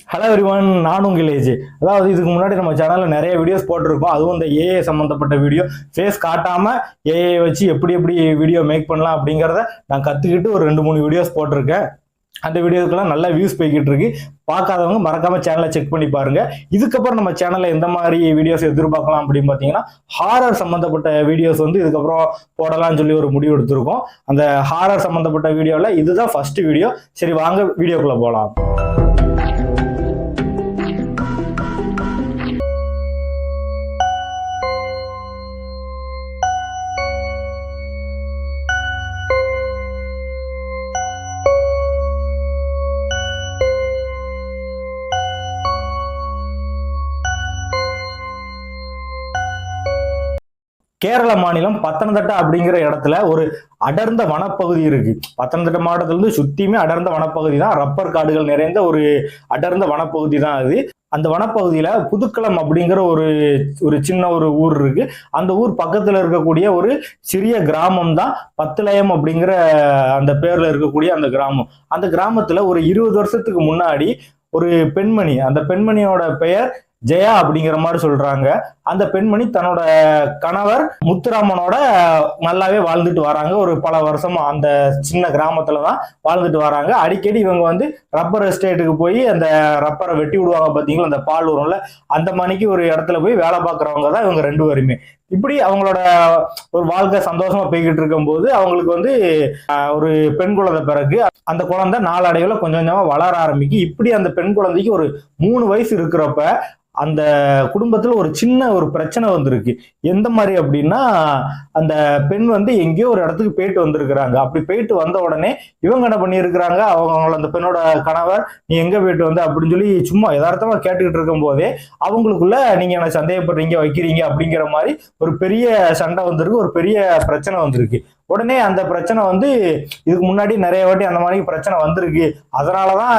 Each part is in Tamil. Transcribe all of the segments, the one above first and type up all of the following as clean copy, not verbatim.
ஹலோ எவ்ரிவன், நான் உங்கள் ஏஜ். அதாவது இதுக்கு முன்னாடி நம்ம சேனலில் நிறைய வீடியோஸ் போட்டிருக்கோம். அதுவும் இந்த ஏஐ சம்மந்தப்பட்ட வீடியோ, ஃபேஸ் காட்டாமல் ஏஐ வச்சு எப்படி எப்படி வீடியோ மேக் பண்ணலாம் அப்படிங்கிறத நான் கற்றுக்கிட்டு ஒரு 2-3 வீடியோஸ் போட்டிருக்கேன். அந்த வீடியோக்கெல்லாம் நல்லா வியூஸ் போய்கிட்டு இருக்கு. பார்க்காதவங்க மறக்காம சேனலை செக் பண்ணி பாருங்க. இதுக்கப்புறம் நம்ம சேனல்ல எந்த மாதிரி வீடியோஸ் எதிர்பார்க்கலாம் அப்படின்னு பார்த்தீங்கன்னா, ஹாரர் சம்மந்தப்பட்ட வீடியோஸ் வந்து இதுக்கப்புறம் போடலாம்னு சொல்லி ஒரு முடிவு எடுத்திருக்கோம். அந்த ஹாரர் சம்மந்தப்பட்ட வீடியோவில் இதுதான் ஃபர்ஸ்ட் வீடியோ. சரி, வாங்க வீடியோக்குள்ள போகலாம். கேரள மாநிலம் பத்தனந்திட்டா அப்படிங்கிற இடத்துல ஒரு அடர்ந்த வனப்பகுதி இருக்கு. பத்தனந்திட்டா மாவட்டத்துல இருந்து சுத்தியுமே அடர்ந்த வனப்பகுதி தான், ரப்பர் காடுகள் நிறைந்த ஒரு அடர்ந்த வனப்பகுதி தான் அது. அந்த வனப்பகுதியில புதுக்களம் அப்படிங்கிற ஒரு சின்ன ஒரு ஊர் இருக்கு. அந்த ஊர் பக்கத்துல இருக்கக்கூடிய ஒரு சிறிய கிராமம் தான் பத்துலயம் அப்படிங்கிற அந்த பேர்ல இருக்கக்கூடிய அந்த கிராமம். அந்த கிராமத்துல ஒரு 20 வருஷத்துக்கு முன்னாடி ஒரு பெண்மணி, அந்த பெண்மணியோட பெயர் ஜெயா அப்படிங்கிற மாதிரி சொல்றாங்க. அந்த பெண்மணி தன்னோட கணவர் முத்துராமனோட நல்லாவே வாழ்ந்துட்டு வராங்க. ஒரு பல வருஷமா அந்த சின்ன கிராமத்துலதான் வாழ்ந்துட்டு வராங்க. அடிக்கடி இவங்க வந்து ரப்பர் எஸ்டேட்டுக்கு போய் அந்த ரப்பரை வெட்டி விடுவாங்க பாத்தீங்களா, அந்த பால் வரும்ல, அந்த மணிக்கு ஒரு இடத்துல போய் வேலை பார்க்கறவங்க தான் இவங்க 2 பேருமே. இப்படி அவங்களோட ஒரு வாழ்க்கை சந்தோஷமா போய்கிட்டு இருக்கும் போது அவங்களுக்கு வந்து ஒரு பெண் குழந்தை பிறகு அந்த குழந்தை நாளடைவில் கொஞ்சம் கொஞ்சமா வளர ஆரம்பிக்கு. இப்படி அந்த பெண் குழந்தைக்கு ஒரு 3 வயசு இருக்கிறப்ப அந்த குடும்பத்துல ஒரு சின்ன ஒரு பிரச்சனை வந்திருக்கு. எந்த மாதிரி அப்படின்னா, அந்த பெண் வந்து எங்கேயோ ஒரு இடத்துக்கு போயிட்டு வந்திருக்கிறாங்க. அப்படி போயிட்டு வந்த உடனே இவங்க என்ன பண்ணியிருக்கிறாங்க, அவங்கள அந்த பெண்ணோட கணவர் நீ எங்க போயிட்டு வந்த அப்படின்னு சொல்லி சும்மா யதார்த்தமா கேட்டுக்கிட்டு இருக்கும் போதே அவங்களுக்குள்ள நீங்க என்ன சந்தேகப்படுறீங்க வைக்கிறீங்க அப்படிங்கிற மாதிரி ஒரு பெரிய சண்டை வந்திருக்கு, ஒரு பெரிய பிரச்சனை வந்திருக்கு. உடனே அந்த பிரச்சனை வந்து இதுக்கு முன்னாடி நிறைய வாட்டி அந்த மாதிரி பிரச்சனை வந்திருக்கு. அதனாலதான்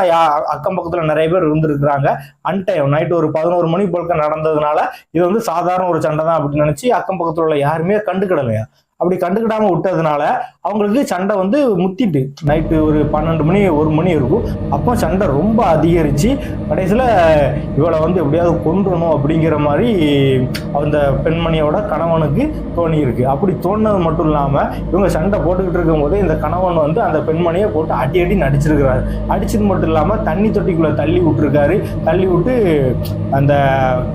அக்கம் பக்கத்துல நிறைய பேர் இருந்திருக்கிறாங்க. அன்டைம் நைட் ஒரு 11 மணி போல நடந்ததுனால இது வந்து சாதாரண ஒரு சண்டை தான் அப்படின்னு நினைச்சு அக்கம் பக்கத்துல உள்ள யாருமே கண்டுக்கிடலையா. அப்படி கண்டுக்கிடாம விட்டதுனால அவங்களுக்கு சண்டை வந்து முத்திட்டு நைட்டு ஒரு 12 மணி 1 மணி இருக்கும். அப்போ சண்டை ரொம்ப அதிகரிச்சு கடைசியில இவளை வந்து எப்படியாவது கொன்றணும் அப்படிங்கிற மாதிரி அந்த பெண்மணியோட கணவனுக்கு தோணி இருக்கு. அப்படி தோணுனது மட்டும் இல்லாம இவங்க சண்டை போட்டுக்கிட்டு இருக்கும் போதே இந்த கணவன் வந்து அந்த பெண்மணியை போட்டு அடி நடிச்சிருக்கிறாரு. அடிச்சது மட்டும் இல்லாம தண்ணி தொட்டிக்குள்ள தள்ளி விட்டுருக்காரு. தள்ளி விட்டு அந்த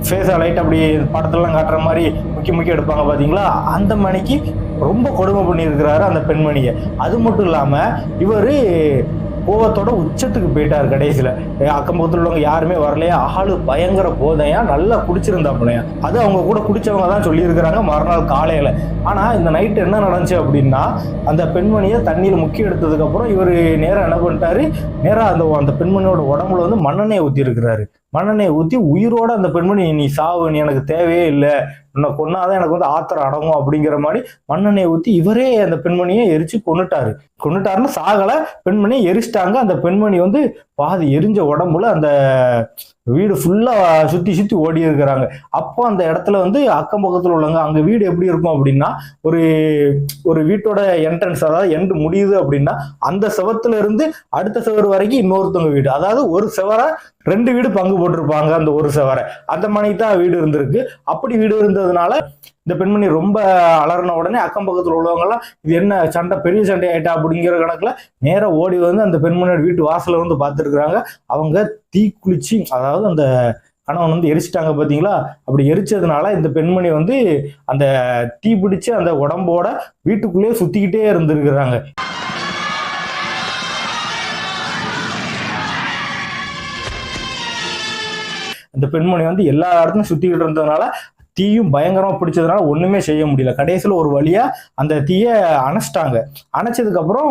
ஃபேஸை லைட் அப்படி படத்துலலாம் காட்டுற மாதிரி முக்கிய எடுப்பாங்க பாத்தீங்களா, அந்த மணிக்கு ரொம்ப கொடுமை பண்ணியிருக்கிறாரு அந்த பெண்மணியை. அது மட்டும் இல்லாம இவரு கோவத்தோட உச்சத்துக்கு போயிட்டார். கடைசியில அக்கம் பக்கத்துல உள்ளவங்க யாருமே வரலையா, ஆளு பயங்கர போதையா, நல்லா குடிச்சிருந்தாப்புலையா. அது அவங்க கூட குடிச்சவங்க தான் சொல்லியிருக்கிறாங்க மறுநாள் காலையில. ஆனா இந்த நைட் என்ன நடந்துச்சு அப்படின்னா, அந்த பெண்மணியை தண்ணியில முக்கி எடுத்ததுக்கு அப்புறம் இவர் நேரம் என்ன பண்ணிட்டாரு, நேரம் அந்த பெண்மணியோட உடம்புல வந்து மண்ணெண்ணெயை ஊத்தி இருக்கிறாரு. மண்ணெண்ணெயை ஊத்தி உயிரோட அந்த பெண்மணி நீ சாவு, நீ எனக்கு தேவையே இல்லை, உன்னை கொன்னாதான் எனக்கு வந்து ஆத்திரம் அடங்கும் அப்படிங்கிற மாதிரி மண்ணெண்ணெயை ஊத்தி இவரே அந்த பெண்மணியை எரிச்சு கொன்னுட்டாருன்னு சாகலை, பெண்மணியை எரிச்சிட்டாங்க. அந்த பெண்மணி வந்து பாதி எரிஞ்ச உடம்புல அந்த வீடு ஃபுல்லா சுத்தி ஓடி இருக்கிறாங்க. அப்போ அந்த இடத்துல வந்து அக்கம் பக்கத்துல உள்ளவங்க, அங்க வீடு எப்படி இருக்கும் அப்படின்னா, ஒரு வீட்டோட என்ட்ரன்ஸ், அதாவது எண்டு முடியுது அப்படின்னா அந்த செவத்துல இருந்து அடுத்த செவரு வரைக்கும் இன்னொருத்தவங்க வீடு, அதாவது ஒரு செவரை 2 வீடு பங்கு போட்டிருப்பாங்க. அந்த ஒரு செவரை அந்த மணிக்கு தான் வீடு இருந்திருக்கு. அப்படி வீடு இருந்ததுனால இந்த பெண்மணி ரொம்ப அலறின உடனே அக்கம் பக்கத்துல உள்ளவங்க எல்லாம் இது என்ன சண்டை, பெரிய சண்டை ஆயிட்டா அப்படிங்கிற கணக்குல நேரம் ஓடி வந்து அந்த பெண்மணியோட வீட்டு வாசல வந்து பார்த்துருக்குறாங்க. அவங்க தீக்குளிச்சு, அதாவது அந்த கணவன் வந்து எரிச்சிட்டாங்க பாத்தீங்களா. அப்படி எரிச்சதுனால இந்த பெண்மணி வந்து அந்த தீ பிடிச்சு அந்த உடம்போட வீட்டுக்குள்ளேயே சுத்திக்கிட்டே இருந்திருக்கிறாங்க. அந்த பெண்மணி வந்து எல்லா இடத்துலையும் சுத்திக்கிட்டு இருந்ததுனால தீயும் பயங்கரமா பிடிச்சதுனால ஒண்ணுமே செய்ய முடியல. கடைசியில ஒரு வழியா அந்த தீய அணைச்சிட்டாங்க. அணைச்சதுக்கு அப்புறம்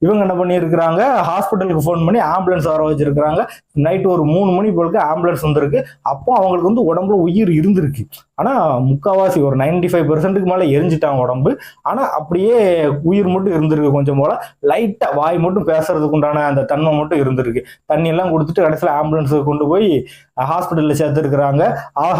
இவங்க என்ன பண்ணியிருக்கிறாங்க, ஹாஸ்பிட்டலுக்கு ஃபோன் பண்ணி ஆம்புலன்ஸ் வர வச்சிருக்கிறாங்க. நைட்டு ஒரு 3 மணி போலுக்கு ஆம்புலன்ஸ் வந்திருக்கு. அப்போ அவங்களுக்கு வந்து உடம்புல உயிர் இருந்திருக்கு. ஆனா முக்கால்வாசி ஒரு 95% மேல எரிஞ்சிட்டாங்க உடம்பு. ஆனா அப்படியே உயிர் மட்டும் இருந்திருக்கு. கொஞ்சம் போல லைட்டா வாய் மட்டும் பேசுறதுக்கு உண்டான அந்த தன்மை மட்டும் இருந்திருக்கு. தண்ணி எல்லாம் கொடுத்துட்டு கடைசியில் ஆம்புலன்ஸுக்கு கொண்டு போய் ஹாஸ்பிட்டல்ல சேர்த்துருக்குறாங்க.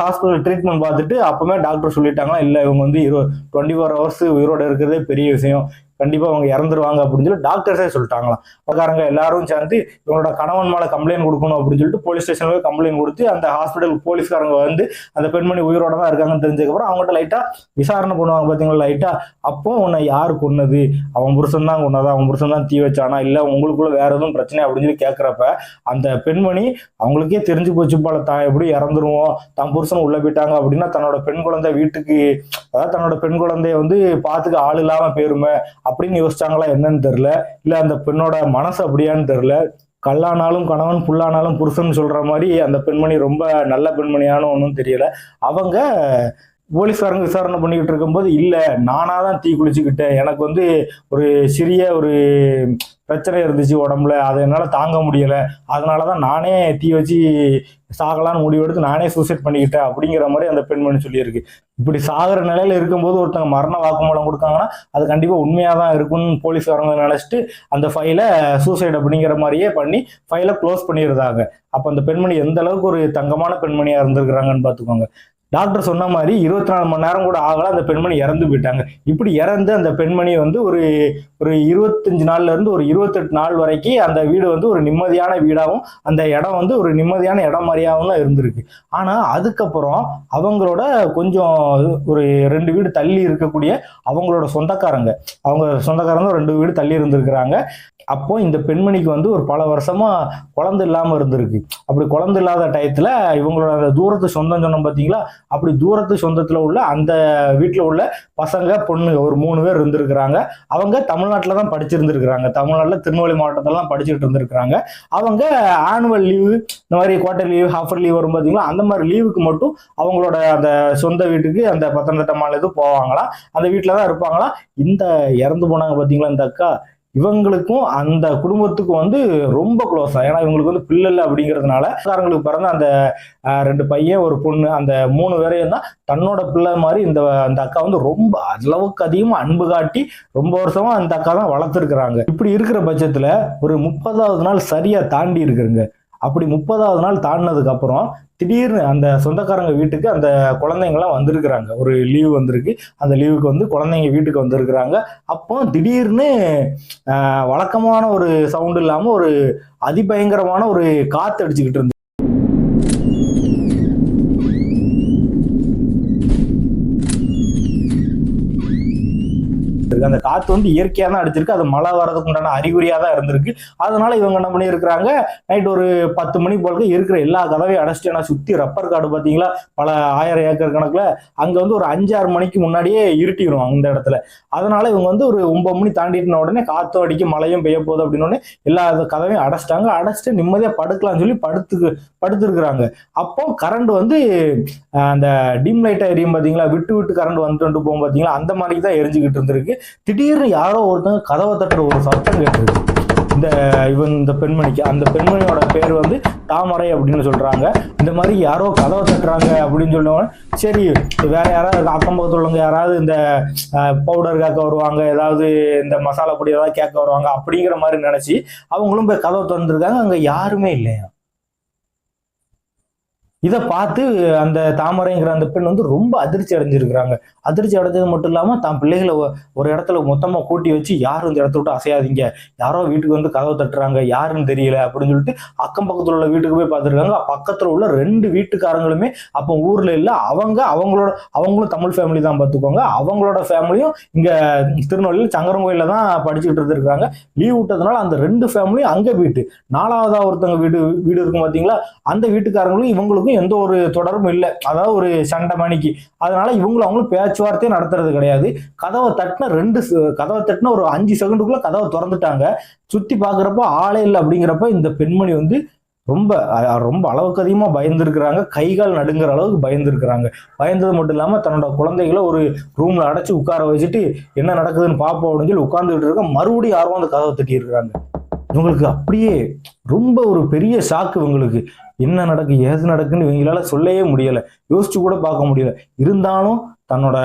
ஹாஸ்பிட்டல் ட்ரீட்மெண்ட் பார்த்துட்டு அப்பவுமே டாக்டர் சொல்லிட்டாங்க, இல்லை இவங்க வந்து 24 ஹவர்ஸ் உயிரோட இருக்கிறதே பெரிய விஷயம், கண்டிப்பா அவங்க இறந்துருவாங்க அப்படின்னு சொல்லி டாக்டர்ஸே சொல்லிட்டாங்களாம். பணக்காரங்க எல்லாரும் சேர்ந்து இவங்களோட கணவன் மேல கம்ப்ளைண்ட் கொடுக்கணும் அப்படின்னு சொல்லிட்டு போலீஸ் ஸ்டேஷன்ல கம்ப்ளைண்ட் கொடுத்து அந்த ஹாஸ்பிட்டல் போலீஸ்காரங்க வந்து அந்த பெண்மணி உயிரோட தான் இருக்காங்கன்னு தெரிஞ்சதுக்கப்புறம் அவங்ககிட்ட லைட்டா விசாரணை பண்ணுவாங்க பாத்தீங்களா லைட்டா. அப்போ உன்னை யாரு கொன்னது, அவன் புருஷன் தான் கொன்னதா, அவன் புருஷன் தான் தீ வச்சானா, இல்ல உங்களுக்குள்ள வேற எதுவும் பிரச்சனை அப்படின்னு சொல்லி கேட்கிறப்ப அந்த பெண்மணி அவங்களுக்கே தெரிஞ்சு போச்சு போல, தான் எப்படி இறந்துருவோம், தன் புருஷன் உள்ள போயிட்டாங்க அப்படின்னா தன்னோட பெண் குழந்தை வீட்டுக்கு, அதாவது தன்னோட பெண் குழந்தைய வந்து பாத்துக்க ஆள் இல்லாம போயிருமே அப்படின்னு யோசிச்சாங்களா என்னன்னு தெரியல. இல்ல அந்த பெண்ணோட மனசு அப்படியான்னு தெரியல. கல்லானாலும் கணவன், புல்லானாலும் புருஷன் சொல்ற மாதிரி அந்த பெண்மணி ரொம்ப நல்ல பெண்மணியான ஒன்றும் தெரியல. அவங்க போலீஸ்காரங்க விசாரணை பண்ணிக்கிட்டு இருக்கும்போது, இல்ல நானா தான் தீ குளிச்சுக்கிட்டேன், எனக்கு வந்து ஒரு சிறிய ஒரு பிரச்சனை இருந்துச்சு உடம்புல, அதை என்னால தாங்க முடியல, அதனாலதான் நானே தீ வச்சு சாகலான்னு முடிவெடுத்து நானே சூசைட் பண்ணிக்கிட்டேன் அப்படிங்கிற மாதிரி அந்த பெண்மணி சொல்லியிருக்கு. இப்படி சாகிற நிலையில இருக்கும்போது ஒருத்தங்க மரண வாக்குமூலம் கொடுத்தாங்கன்னா அது கண்டிப்பா உண்மையாதான் இருக்கும்னு போலீஸ்காரங்க நினைச்சிட்டு அந்த ஃபைலை சூசைட் அப்படிங்கிற மாதிரியே பண்ணி ஃபைலை க்ளோஸ் பண்ணிடுறாங்க. அப்ப அந்த பெண்மணி எந்த அளவுக்கு ஒரு தங்கமான பெண்மணியா இருந்திருக்கிறாங்கன்னு பாத்துக்கோங்க. டாக்டர் சொன்ன மாதிரி 24 மணி நேரம் கூட ஆகல, அந்த பெண்மணி இறந்து போயிட்டாங்க. இப்படி இறந்து அந்த பெண்மணி வந்து ஒரு 25 நாள்ல இருந்து ஒரு 28 நாள் வரைக்கும் அந்த வீடு வந்து ஒரு நிம்மதியான வீடாகவும் அந்த இடம் வந்து ஒரு நிம்மதியான இடம் மாதிரியாகவும் தான் இருந்திருக்கு. ஆனா அதுக்கப்புறம் அவங்களோட கொஞ்சம் ஒரு 2 வீடு தள்ளி இருக்கக்கூடிய அவங்களோட சொந்தக்காரங்க, அவங்க சொந்தக்காரங்க 2 வீடு தள்ளி இருந்திருக்கிறாங்க. அப்போ இந்த பெண்மணிக்கு வந்து ஒரு பல வருஷமா குழந்தை இல்லாம இருந்திருக்கு. அப்படி குழந்தை இல்லாத டயத்துல இவங்களோட அந்த தூரத்து சொந்தம் சொன்னோம் பாத்தீங்களா, அப்படி தூரத்து சொந்தத்துல உள்ள அந்த வீட்டுல உள்ள பசங்க பொண்ணு ஒரு 3 பேர் இருந்திருக்கிறாங்க. அவங்க தமிழ்நாட்டில தான் படிச்சிருந்திருக்கிறாங்க, தமிழ்நாட்டுல திருநெல்வேலி மாவட்டத்துல தான் படிச்சுட்டு இருந்திருக்கிறாங்க. அவங்க ஆனுவல் லீவு, இந்த மாதிரி குவார்டர் லீவ், ஹாஃபர் லீவ் வரும் பாத்தீங்களா, அந்த மாதிரி லீவுக்கு மட்டும் அவங்களோட அந்த சொந்த வீட்டுக்கு அந்த பத்தனந்திட்ட மாநிலத்து போவாங்களாம், அந்த வீட்டுலதான் இருப்பாங்களாம். இந்த இறந்து போனாங்க பாத்தீங்களா இந்த அக்கா, இவங்களுக்கும் அந்த குடும்பத்துக்கும் வந்து ரொம்ப க்ளோஸா, ஏன்னா இவங்களுக்கு வந்து பிள்ளை இல்லை அப்படிங்கிறதுனால காரங்களுக்கு பிறந்த அந்த 2 பையன் ஒரு பொண்ணு, அந்த 3 பேரையும் தான் தன்னோட பிள்ளை மாதிரி இந்த அந்த அக்கா வந்து ரொம்ப அளவுக்கு அதிகமா அன்பு காட்டி ரொம்ப வருஷமா அந்த அக்கா தான் வளர்த்துருக்குறாங்க. இப்படி இருக்கிற பட்சத்துல ஒரு 30வது நாள் சரியா தாண்டி இருக்குங்க. அப்படி 30வது நாள் தாண்டினதுக்கு அப்புறம் திடீர்னு அந்த சொந்தக்காரங்க வீட்டுக்கு அந்த குழந்தைங்கலாம் வந்திருக்கிறாங்க. ஒரு லீவு வந்திருக்கு, அந்த லீவுக்கு வந்து குழந்தைங்க வீட்டுக்கு வந்திருக்கிறாங்க. அப்போ திடீர்னு வழக்கமான ஒரு சவுண்ட் இல்லாம ஒரு அதிபயங்கரமான ஒரு காத்து அடிச்சுக்கிட்டு இருந்தது. அந்த காத்து வந்து இயற்கையா தான் அடிச்சிருக்கு, அது மழை வர்றதுக்கு உண்டான அறிகுறியா தான் இருந்திருக்கு. அதனால இவங்க என்ன பண்ணியிருக்கிறாங்க, நைட் ஒரு 10 மணி போல இருக்கிற எல்லா கதவையும் அடைச்சிட்டு, ஏன்னா சுத்தி ரப்பர் காடு பாத்தீங்களா, பல 1000 ஏக்கர் கணக்குல, அங்க வந்து ஒரு 5-6 மணிக்கு முன்னாடியே இருட்டிடும் அந்த இடத்துல. அதனால இவங்க வந்து ஒரு 9 மணி தாண்டிட்டு உடனே காத்தும் அடிக்க மழையும் பெய்ய போகுது அப்படின்னு எல்லா கதவையும் அடைச்சிட்டாங்க. அடைச்சிட்டு நிம்மதியா படுக்கலாம்னு சொல்லி படுத்துருக்குறாங்க. அப்போ கரண்ட் வந்து அந்த டிம் லைட்டா எரியும் பாத்தீங்களா, விட்டு விட்டு கரண்ட் வந்துட்டு போகும் பாத்தீங்களா, அந்த மாதிரி தான் எரிஞ்சுக்கிட்டு இருந்திருக்கு. திடீர்னு யாரோ ஒருத்தங்க கதவை தட்டுற ஒரு சத்தம் கேட்டிருக்கு இந்த பெண்மணிக்கு. அந்த பெண்மணியோட பேர் வந்து தாமரை அப்படின்னு சொல்றாங்க. இந்த மாதிரி யாரோ கதவை தட்டுறாங்க அப்படின்னு சொல்லுவாங்க. சரி, வேற யாராவது அக்கம் பக்கத்துல உள்ளவங்க யாராவது இந்த பவுடர் கேட்க வருவாங்க, ஏதாவது இந்த மசாலா பொடி ஏதாவது கேட்க வருவாங்க அப்படிங்கிற மாதிரி நினைச்சு அவங்களும் போய் கதவை திறந்துருக்காங்க. அங்க யாருமே இல்லையா. இதை பார்த்து அந்த தாமரைங்கிற அந்த பெண் வந்து ரொம்ப அதிர்ச்சி அடைஞ்சிருக்கிறாங்க. அதிர்ச்சி அடைஞ்சது மட்டும் இல்லாம தான் பிள்ளைகளை ஒரு இடத்துல மொத்தமா கூட்டி வச்சு, யாரும் இந்த இடத்த விட்டு அசையாதீங்க, யாரோ வீட்டுக்கு வந்து கதவை தட்டுறாங்க, யாருன்னு தெரியல அப்படின்னு சொல்லிட்டு அக்கம் பக்கத்துல உள்ள வீட்டுக்கு போய் பார்த்துருக்காங்க. பக்கத்துல உள்ள 2 வீட்டுக்காரங்களுமே அப்போ ஊர்ல இல்ல. அவங்களும் தமிழ் ஃபேமிலி தான் பார்த்துக்கோங்க. அவங்களோட ஃபேமிலியும் இங்க திருநெல்வேலியில் சங்கரங்கோயில தான் படிச்சுக்கிட்டு இருந்திருக்காங்க. லீவ் விட்டதுனால அந்த 2 ஃபேமிலியும் அங்க போயிட்டு 4வதா ஒருத்தவங்க வீடு இருக்கும் பாத்தீங்களா, அந்த வீட்டுக்காரங்களும் இவங்களுக்கும் எந்த ஒரு தொடர்பும் இல்லை, அதாவது ஒரு சண்டை மணிக்கு. அதனால அவங்களும் பேச்சுவார்த்தையும் நடத்துறது கிடையாது. கதவை தட்டின ஒரு 5 செகண்டுக்குள்ள கதவை திறந்துட்டாங்க. சுத்தி பாக்குறப்ப ஆளே இல்லை. அப்படிங்கிறப்ப இந்த பெண்மணி வந்து ரொம்ப ரொம்ப அளவுக்கு அதிகமா பயந்துருக்கிறாங்க. கைகால் நடுங்கிற அளவுக்கு பயந்துருக்கிறாங்க. பயந்தது மட்டும் இல்லாம தன்னோட குழந்தைகளை ஒரு ரூம்ல அடைச்சு உட்கார வச்சுட்டு என்ன நடக்குதுன்னு பாப்போம் அப்படின்னு சொல்லி உட்கார்ந்துட்டு இருக்க, மறுபடியும் யாரும் அந்த கதவை தட்டி இருக்கிறாங்க. இவங்களுக்கு அப்படியே ரொம்ப ஒரு பெரிய ஷாக்கு. இவங்களுக்கு என்ன நடக்கு ஏது நடக்குன்னு இவங்களால சொல்லவே முடியல, யோசிச்சு கூட பார்க்க முடியல. இருந்தாலும் தன்னோட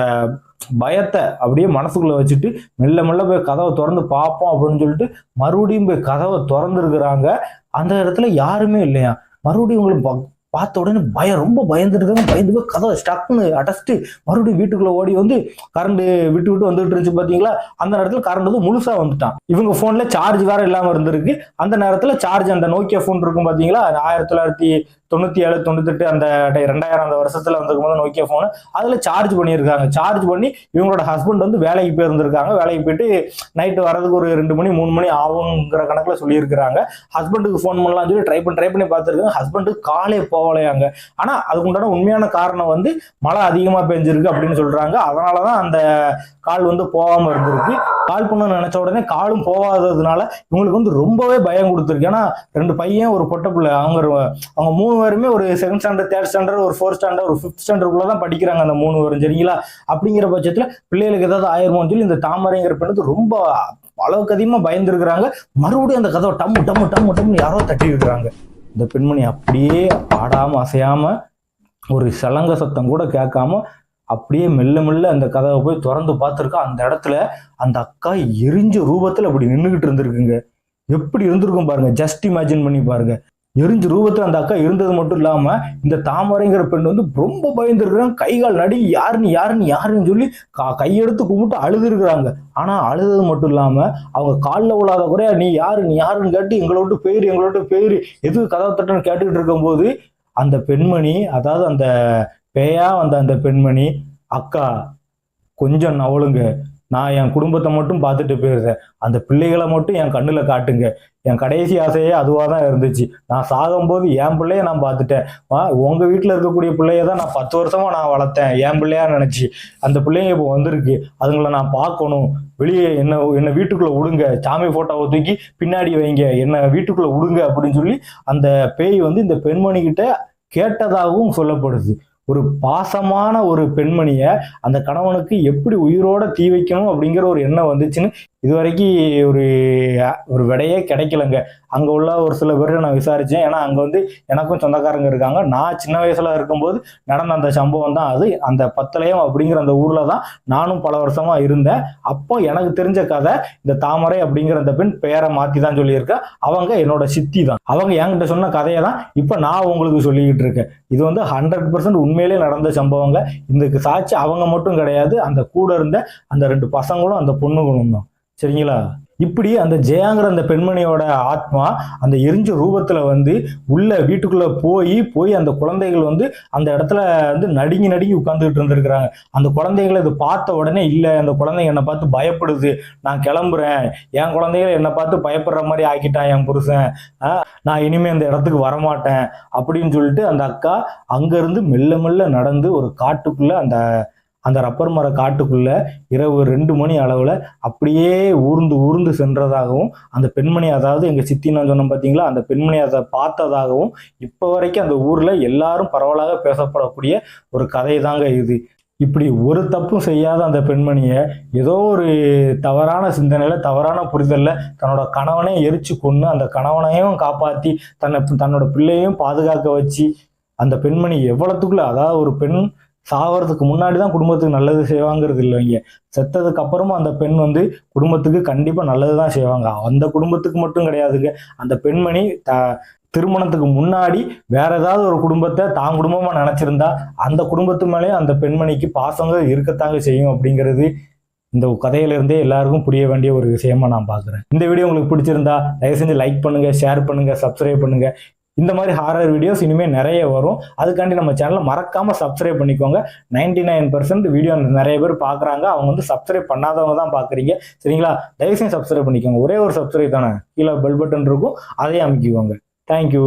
பயத்தை அப்படியே மனசுக்குள்ள வச்சுட்டு மெல்ல மெல்ல போய் கதவை திறந்து பார்ப்போம் அப்படின்னு சொல்லிட்டு மறுபடியும் போய் கதவை திறந்துருக்குறாங்க. அந்த இடத்துல யாருமே இல்லையா. மறுபடியும் உங்களுக்கு பார்த்த உடனே ரொம்ப பயந்துருக்காங்க. பயந்து போய் கதவை ஸ்டக்குன்னு அடைச்சிட்டு மறுபடியும் வீட்டுக்குள்ள ஓடி வந்து கரண்ட் விட்டு விட்டு வந்துட்டு இருந்துச்சு பாத்தீங்களா. அந்த நேரத்தில் கரண்ட் வந்து முழுசா வந்துட்டான். இவங்க போன்ல சார்ஜ் வேற இல்லாம இருந்திருக்கு. அந்த நேரத்துல சார்ஜ் அந்த நோக்கியா போன் இருக்கும் பாத்தீங்களா, 1997 98 அந்த 2000 அந்த வருஷத்துல வந்திருக்கும் போது நோக்கியா போன், அதுல சார்ஜ் பண்ணியிருக்காங்க. சார்ஜ் பண்ணி இவங்களோட ஹஸ்பண்ட் வந்து வேலைக்கு போயிருந்திருக்காங்க. வேலைக்கு போயிட்டு நைட்டு வரதுக்கு ஒரு 2 மணி 3 மணி ஆகுங்கிற கணக்குல சொல்லியிருக்கிறாங்க. ஹஸ்பண்டுக்கு ஃபோன் பண்ணலாம் சொல்லி ட்ரை பண்ணி பார்த்துருக்காங்க. ஹஸ்பண்டுக்கு காலே போகலையாங்க. ஆனா அதுக்கு உண்டான உண்மையான காரணம் வந்து மழை அதிகமா பெஞ்சிருக்கு அப்படின்னு சொல்றாங்க. அதனாலதான் அந்த கால் வந்து போகாம இருந்திருக்கு. கால் பண்ணணும்னு நினைச்ச உடனே காலும் போகாததுனால இவங்களுக்கு வந்து ரொம்பவே பயம் கொடுத்துருக்கு. ஏன்னா 2 பையன் ஒரு பொட்டை பிள்ளை, அவங்க 3 பேருமே ஒரு 2nd ஸ்டாண்டர்ட் 3rd ஸ்டாண்டர்ட் ஒரு 4th ஸ்டாண்டர்ட் ஒரு 5th ஸ்டாண்டர்டுக்குள்ளதான் படிக்கிறாங்க அந்த 3 பேரும். சரிங்களா. அப்படிங்கிற பட்சத்துல பிள்ளைகளுக்கு ஏதாவது ஆயிருமோன்னு சொல்லி இந்த தாமரைங்கிற பெண்ணு ரொம்ப அளவுக்கு அதிகமா பயந்துருக்கிறாங்க. மறுபடியும் அந்த கதவை டம்மு டம்மு டம்மு டம்னு யாரோ தட்டி இருக்கிறாங்க. இந்த பெண்மணி அப்படியே ஆடாம அசையாம ஒரு சலங்க சத்தம் கூட கேட்காம அப்படியே மெல்ல மெல்ல அந்த கதவை போய் திறந்து பார்த்துருக்கா. அந்த இடத்துல அந்த அக்கா எரிஞ்ச ரூபத்துல அப்படி நின்றுகிட்டு இருந்திருக்குங்க. எப்படி இருந்திருக்கும் பாருங்க, ஜஸ்ட் இமேஜின் பண்ணி பாருங்க. எரிஞ்ச ரூபத்துல அந்த அக்கா இருந்தது மட்டும் இல்லாம இந்த தாமரைங்கிற பெண் வந்து ரொம்ப பயந்துருக்கிறாங்க. கைகால் நடுங்கி யாருன்னு சொல்லி கையெடுத்து கும்பிட்டு அழுது இருக்கிறாங்க. ஆனா அழுதது மட்டும் இல்லாம அவங்க காலில் விழாத குறையா நீ யாருன்னு கேட்டு எங்களோட்டு பேரு எதுக்கு கதவை தட்டுன்னு கேட்டுக்கிட்டு இருக்கும் போது அந்த பெண்மணி, அதாவது அந்த பேயா வந்த அந்த பெண்மணி, அக்கா கொஞ்சம் நவளுங்க, நான் என் குடும்பத்தை மட்டும் பார்த்துட்டு போயிருந்தேன், அந்த பிள்ளைகளை மட்டும் என் கண்ணுல காட்டுங்க, என் கடைசி ஆசையே அதுவாக தான் இருந்துச்சு, நான் சாகும்போது என் பிள்ளைய நான் பார்த்துட்டேன், உங்க வீட்டில் இருக்கக்கூடிய பிள்ளைய தான் நான் 10 வருஷமா நான் வளர்த்தேன் என் பிள்ளையா நினைச்சு, அந்த பிள்ளைங்க இப்போ வந்திருக்கு, அதுங்களை நான் பார்க்கணும், வெளியே என்ன வீட்டுக்குள்ள விடுங்க, சாமி போட்டோவை தூக்கி பின்னாடி வைங்க, என்ன வீட்டுக்குள்ள விடுங்க அப்படின்னு சொல்லி அந்த பேய் வந்து இந்த பெண்மணி கிட்ட கேட்டதாகவும் சொல்லப்படுது. ஒரு பாசமான ஒரு பெண்மணிய அந்த கணவனுக்கு எப்படி உயிரோட தீ வைக்கணும் அப்படிங்கிற ஒரு எண்ணம் வந்துச்சுன்னு இதுவரைக்கும் ஒரு விடையே கிடைக்கலங்க. அங்க உள்ள ஒரு சில பேரை நான் விசாரிச்சேன். ஏன்னா அங்க வந்து எனக்கும் சொந்தக்காரங்க இருக்காங்க. நான் சின்ன வயசுல இருக்கும்போது நடந்த அந்த சம்பவம் தான் அது. அந்த பத்தலையம் அப்படிங்கிற அந்த ஊர்ல தான் நானும் பல வருஷமா இருந்தேன். அப்போ எனக்கு தெரிஞ்ச கதை இந்த தாமரை அப்படிங்கிற அந்த பெண் பெயரை மாத்தி தான் சொல்லியிருக்கேன். அவங்க என்னோட சித்தி தான். அவங்க என்கிட்ட சொன்ன கதையை தான் இப்ப நான் உங்களுக்கு சொல்லிக்கிட்டு இருக்கேன். இது வந்து 100% உண்மையிலே நடந்த சம்பவங்க. இதுக்கு சாட்சி அவங்க மட்டும் கிடையாது, அந்த கூட இருந்த அந்த 2 பசங்களும் அந்த பொண்ணுகளும் தான். சரிங்களா. இப்படி அந்த ஜெயாங்கிற அந்த பெண்மணியோட ஆத்மா அந்த எரிஞ்ச ரூபத்துல வந்து உள்ள வீட்டுக்குள்ள போய் அந்த குழந்தைகள் வந்து அந்த இடத்துல வந்து நடுங்கி உட்கார்ந்துகிட்டு இருந்திருக்கிறாங்க. அந்த குழந்தைகளை இது பார்த்த உடனே இல்ல, அந்த குழந்தைங்க என்னை பார்த்து பயப்படுது, நான் கிளம்புறேன், என் குழந்தைகளை என்னை பார்த்து பயப்படுற மாதிரி ஆக்கிட்டான் என் புருஷன், நான் இனிமே அந்த இடத்துக்கு வரமாட்டேன் அப்படின்னு சொல்லிட்டு அந்த அக்கா அங்க இருந்து மெல்ல மெல்ல நடந்து ஒரு காட்டுக்குள்ள அந்த ரப்பர் மர காட்டுக்குள்ள இரவு 2 மணி அளவுல அப்படியே ஊர்ந்து சென்றதாகவும் அந்த பெண்மணி, அதாவது எங்க சித்தி நான் சொன்னோம் பாத்தீங்களா, அந்த பெண்மணி அதை பார்த்ததாகவும் இப்ப வரைக்கும் அந்த ஊர்ல எல்லாரும் பரவலாக பேசப்படக்கூடிய ஒரு கதை தாங்க இது. இப்படி ஒரு தப்பும் செய்யாத அந்த பெண்மணிய ஏதோ ஒரு தவறான சிந்தனையில தவறான புரிதல்ல தன்னோட கணவனை எரிச்சு கொண்டு அந்த கணவனையும் காப்பாத்தி தன்னோட பிள்ளையும் பாதுகாக்க வச்சு அந்த பெண்மணி எவ்வளவுக்குள்ள, அதாவது ஒரு பெண் சாவறதுக்கு முன்னாடி தான் குடும்பத்துக்கு நல்லது செய்வாங்கிறது இல்லைங்க, செத்ததுக்கு அப்புறமும் அந்த பெண் வந்து குடும்பத்துக்கு கண்டிப்பா நல்லதுதான் செய்வாங்க. அந்த குடும்பத்துக்கு மட்டும் கிடையாதுங்க, அந்த பெண்மணி திருமணத்துக்கு முன்னாடி வேற ஏதாவது ஒரு குடும்பத்தை தான் குடும்பமா நினைச்சிருந்தா அந்த குடும்பத்து மேலேயும் அந்த பெண்மணிக்கு பாசங்க இருக்கத்தாங்க செய்யும் அப்படிங்கிறது இந்த கதையில இருந்தே எல்லாருக்கும் புரிய வேண்டிய ஒரு விஷயமா நான் பாக்குறேன். இந்த வீடியோ உங்களுக்கு பிடிச்சிருந்தா தயவு செஞ்சு லைக் பண்ணுங்க, ஷேர் பண்ணுங்க, சப்ஸ்கிரைப் பண்ணுங்க. இந்த மாதிரி ஹாரர் வீடியோஸ் இனிமே நிறைய வரும். அதுக்காண்டி நம்ம சேனலை மறக்காம சப்ஸ்கிரைப் பண்ணிக்கோங்க. 99% வீடியோ நிறைய பேர் பாக்குறாங்க, அவங்க வந்து சப்ஸ்கிரைப் பண்ணாதவங்க தான் பாக்குறீங்க. சரிங்களா. தயவு செஞ்சு சப்ஸ்கிரைப் பண்ணிக்கோங்க. ஒரே ஒரு சப்ஸ்கிரைப் தானே, கீழே பெல் பட்டன் இருக்கும், அதையே அமைக்கிக்கோங்க. தேங்க்யூ.